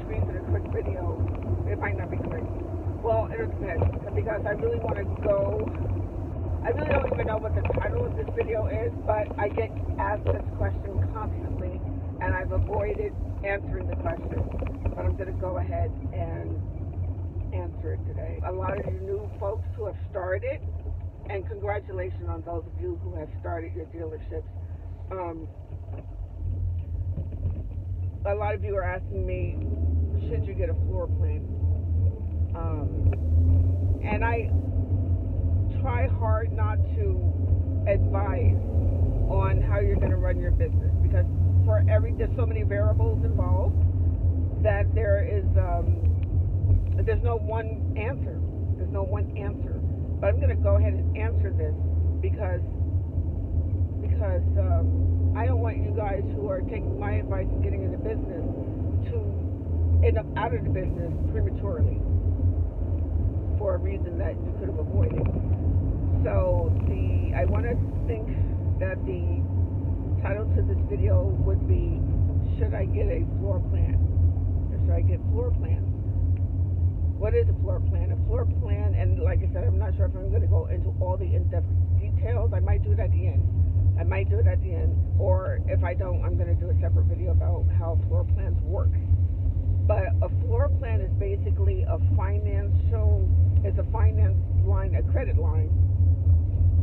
squeeze in a quick video. It might not be quick. Well, it depends, because I really want to go. I really don't even know what the title of this video is, but I get asked this question constantly, and I've avoided answering the question. But I'm going to go ahead and answer it today. A lot of you new folks who have started, and congratulations on those of you who have started your dealerships. A lot of you are asking me, should you get a floor plan? And I try hard not to advise on how you're going to run your business, because there's so many variables involved that there's no one answer. There's no one answer. But I'm going to go ahead and answer this because I don't want you guys who are taking my advice and getting into business to end up out of the business prematurely for a reason that you could have avoided. So I want to think that the title to this video would be, should I get a floor plan? Or should I get floor plans? What is a floor plan? A floor plan, and like I said, I'm not sure if I'm going to go into all the in-depth details. I might do it at the end. Or if I don't, I'm going to do a separate video about how floor plans work. But a floor plan is basically a finance line, a credit line.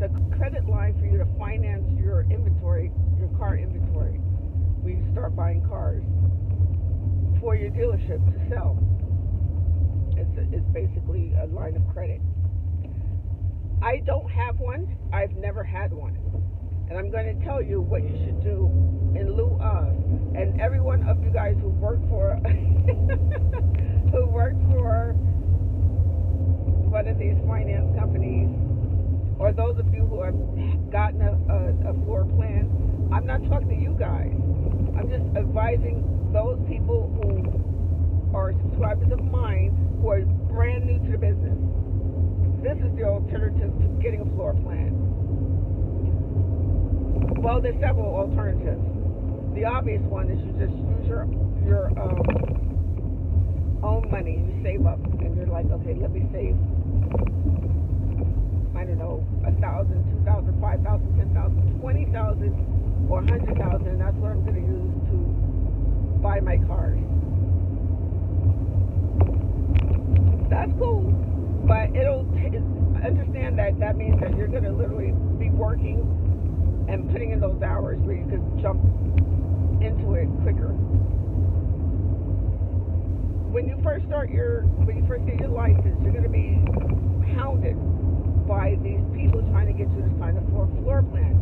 It's a credit line for you to finance your inventory, your car inventory, when you start buying cars for your dealership to sell. It's basically a line of credit. I don't have one. I've never had one. And I'm going to tell you what you should do in lieu of. And every one of you guys who work for one of these finance companies, or those of you who have gotten a floor plan, I'm not talking to you guys. I'm just advising those people who are subscribers of mine who are brand new to the business. This is the alternative to getting a floor plan. Well, there's several alternatives. The obvious one is you just use your own money. You save up, and you're like, okay, let me save, I don't know, 1,000, 2,000, 5,000, 10,000, 20,000, or 100,000, and that's what I'm going to use to buy my cars. That's cool, but understand that means that you're going to literally be working and putting in those hours where you can jump into it quicker. When you first get your license, you're going to be hounded by these people trying to get you to sign up for a floor plan.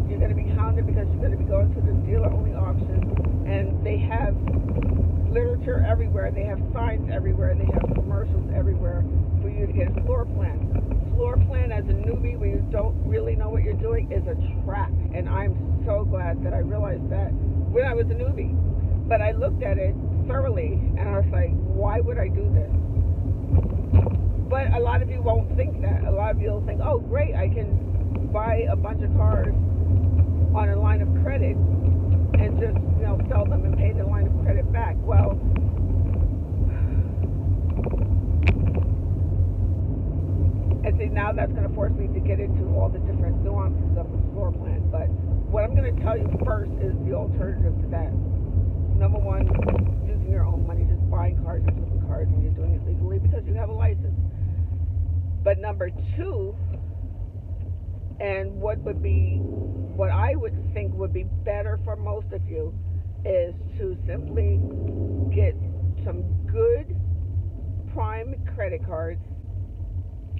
You're going to be hounded because you're going to be going to the dealer-only auction, and they have literature everywhere, they have signs everywhere, they have commercials everywhere for you to get a floor plan. Floor plan as a newbie, when you don't really know what you're doing, is a trap. And I'm so glad that I realized that when I was a newbie. But I looked at it thoroughly, and I was like, why would I do this? But a lot of you won't think that. A lot of you will think, oh, great, I can buy a bunch of cars on a line of credit and just, sell them and pay the line of credit back. Well, and see, now that's going to force me to get into all the different nuances of the floor plan. But what I'm going to tell you first is the alternative to that. Number one, using your own money, just buying cars and flipping cars, and you're doing it legally because you have a license. But number two, and what I would think would be better for most of you, is to simply get some good prime credit cards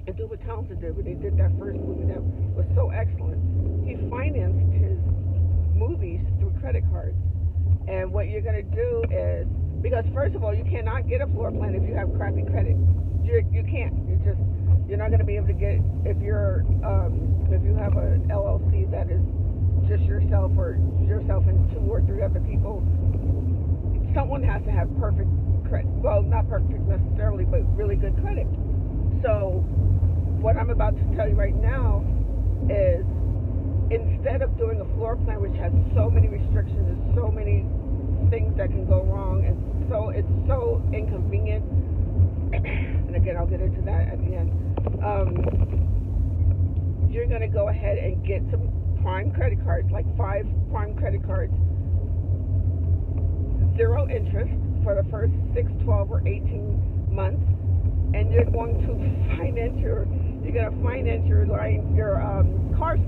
and do what Townsend did when they did that first movie that was so excellent. He financed his movies through credit cards. And what you're going to do is, because first of all, you cannot get a floor plan if you have crappy credit. You can't. You're not going to be able to get, if you have an LLC that is just yourself and two or three other people, someone has to have perfect credit. Well, not perfect necessarily, but really good credit. So what I'm about to tell you right now is, instead of doing a floor plan which has so many restrictions and so many things that can go wrong, and so it's so inconvenient. And again, I'll get into that at the end. You're going to go ahead and get some prime credit cards, like 5 prime credit cards, 0 interest for the first 6, 12, or 18 months, and you're going to finance your cars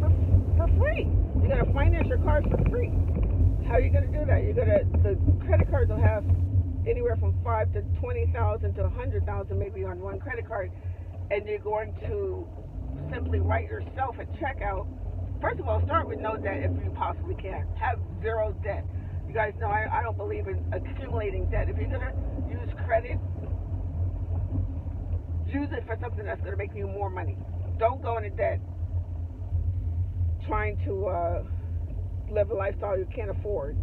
for free. You're going to finance your cars for free. How are you going to do that? The credit cards will have anywhere from 5 to 20,000 to 100,000 maybe on one credit card, and you're going to simply write yourself a check out. First of all, start with no debt if you possibly can. Have 0 debt. You guys know I don't believe in accumulating debt. If you're going to use credit, use it for something that's going to make you more money. Don't go into debt trying to live a lifestyle you can't afford.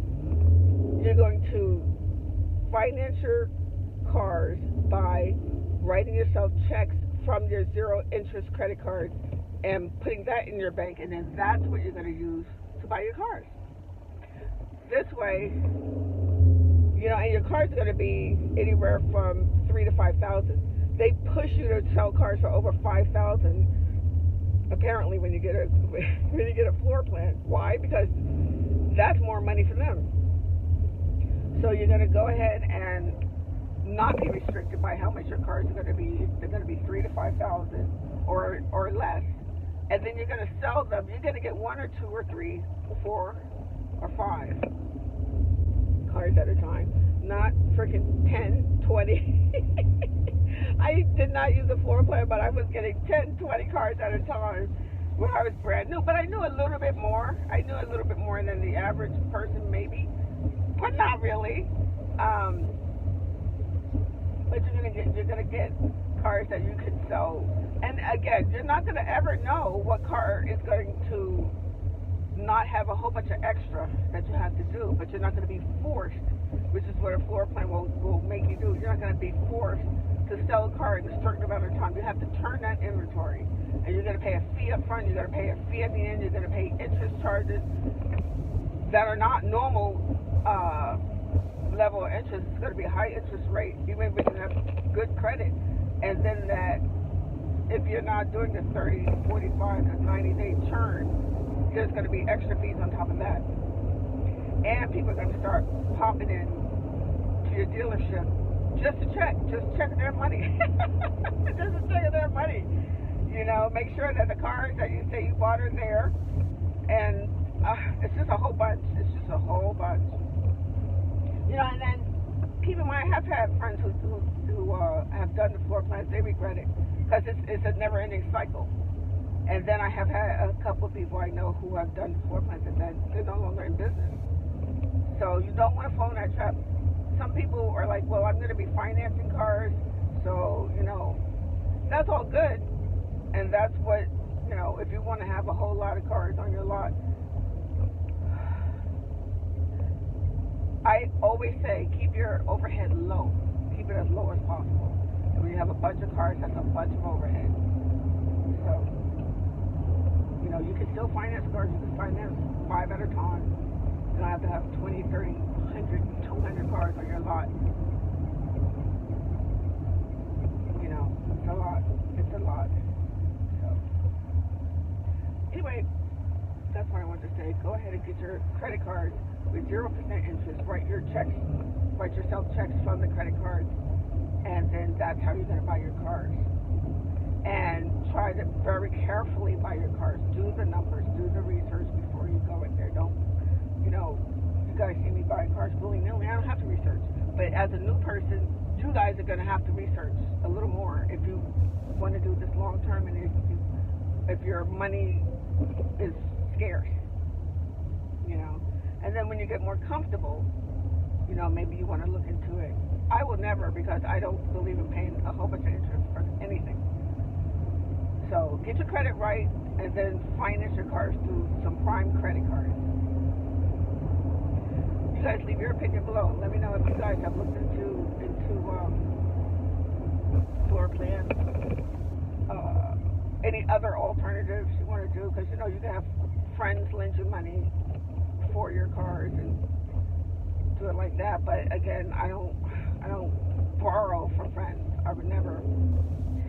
You're going to finance your cars by writing yourself checks from your 0 interest credit card and putting that in your bank, and then that's what you're going to use to buy your cars. This way, and your cars are going to be anywhere from 3,000 to 5,000. They push you to sell cars for over 5,000. Apparently, when you get a floor plan. Why? Because that's more money for them. So you're going to go ahead and not be restricted by how much your cars are going to be. They're going to be 3,000 to 5,000 or less, and then you're going to sell them. You're going to get 1 or 2 or 3, 4 or 5 cars at a time, not freaking 10, 20. I did not use a floor plan, but I was getting 10, 20 cars at a time when I was brand new. But I knew a little bit more. I knew a little bit more than the average person, maybe, but not really. But you're gonna get cars that you can sell. And again, you're not gonna ever know what car is going to not have a whole bunch of extra that you have to do. But you're not gonna be forced, which is what a floor plan will make you do. You're not gonna be forced to sell a car in a certain amount of time. You have to turn that inventory, and you're gonna pay a fee up front. You're gonna pay a fee at the end. You're gonna pay interest charges that are not normal level of interest. It's going to be a high interest rate, even if you have good credit. And then that, if you're not doing the 30, 45, to 90-day turn, there's going to be extra fees on top of that. And people are going to start popping in to your dealership just to check their money. Just to check their money. Make sure that the cars that you say you bought are there. And it's just a whole bunch. And then keep in mind, I have had friends who have done the floor plans. They regret it because it's a never-ending cycle. And then I have had a couple of people I know who have done the floor plans and then they're no longer in business. So you don't want to fall in that trap. Some people are like, well, I'm going to be financing cars, so that's all good. And that's what if you want to have a whole lot of cars on your lot. I always say keep your overhead low. Keep it as low as possible. And when you have a bunch of cars, that's a bunch of overhead. So, you can still finance cars. You can finance 5 at a time. You don't have to have 20, 30, 100, 200 cars on your lot. It's a lot. It's a lot. So, anyway, that's what I wanted to say. Go ahead and get your credit cards with 0% interest. Write yourself checks from the credit cards, and then that's how you're going to buy your cars. And try to very carefully buy your cars. Do the numbers, do the research before you go in there. Don't, you guys see me buying cars willy-nilly. I don't have to research. But as a new person, you guys are going to have to research a little more if you want to do this long term, and if your money is scarce. And then when you get more comfortable, maybe you want to look into it. I will never, because I don't believe in paying a whole bunch of interest for anything. So get your credit right, and then finance your cars through some prime credit cards. You guys leave your opinion below. Let me know if you guys have looked into floor plans, any other alternatives you want to do, because you can have friends lend you money for your cars and do it like that. But again, I don't borrow carbon never.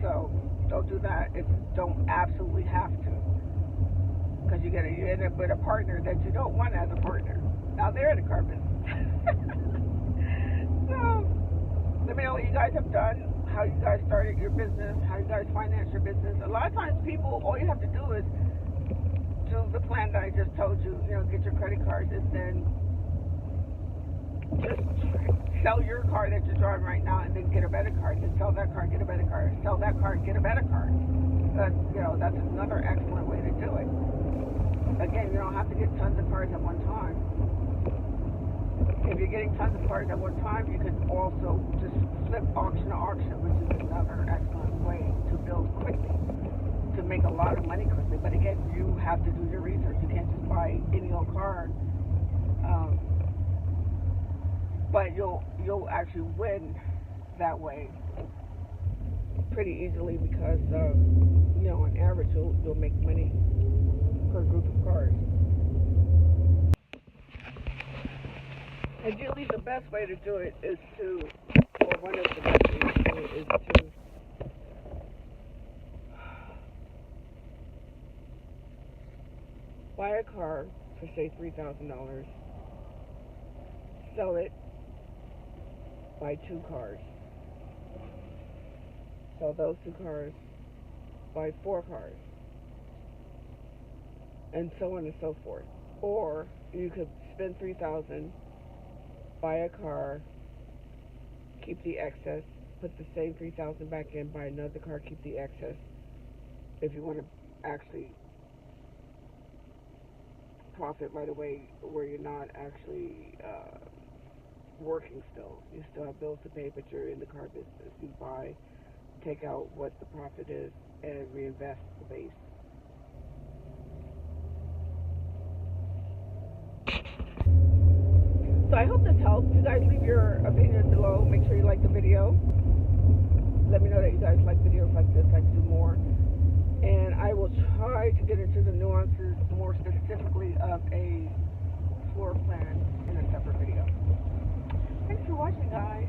So don't do that if you don't absolutely have to, because you end up with a partner that you don't want as a partner. Now they're in the car business. So let me know what you guys have done, how you guys started your business, how you guys finance your business. A lot of times people, all you have to do is do the plan that I just told you, get your credit cards, and then just sell your car that you're driving right now and then get a better car, and sell that car, get a better car, sell that car, get a better car. That's another excellent way to do it. Again, you don't have to get tons of cars at one time. If you're getting tons of cars at one time, you can also just flip auction to auction, which is another excellent way to build quickly, to make a lot of money quickly. But again, you have to do your research. You can't just buy any old car. But you'll actually win that way pretty easily, because on average you'll make money per group of cars. Ideally, the best way to do it is one of the best ways to do it is to buy a car for, say, $3,000, sell it, buy 2 cars, sell those 2 cars, buy 4 cars, and so on and so forth. Or you could spend $3,000, buy a car, keep the excess, put the same $3,000 back in, buy another car, keep the excess. If you want to actually profit right away, where you're not actually working still. You still have bills to pay, but you're in the car business. You buy, take out what the profit is, and reinvest the base. So I hope this helps. You guys leave your opinions below. Make sure you like the video. Let me know that you guys like videos like this. I can do more. And I will try to get into the nuances more specifically of a floor plan in a separate video. Thanks for watching, guys.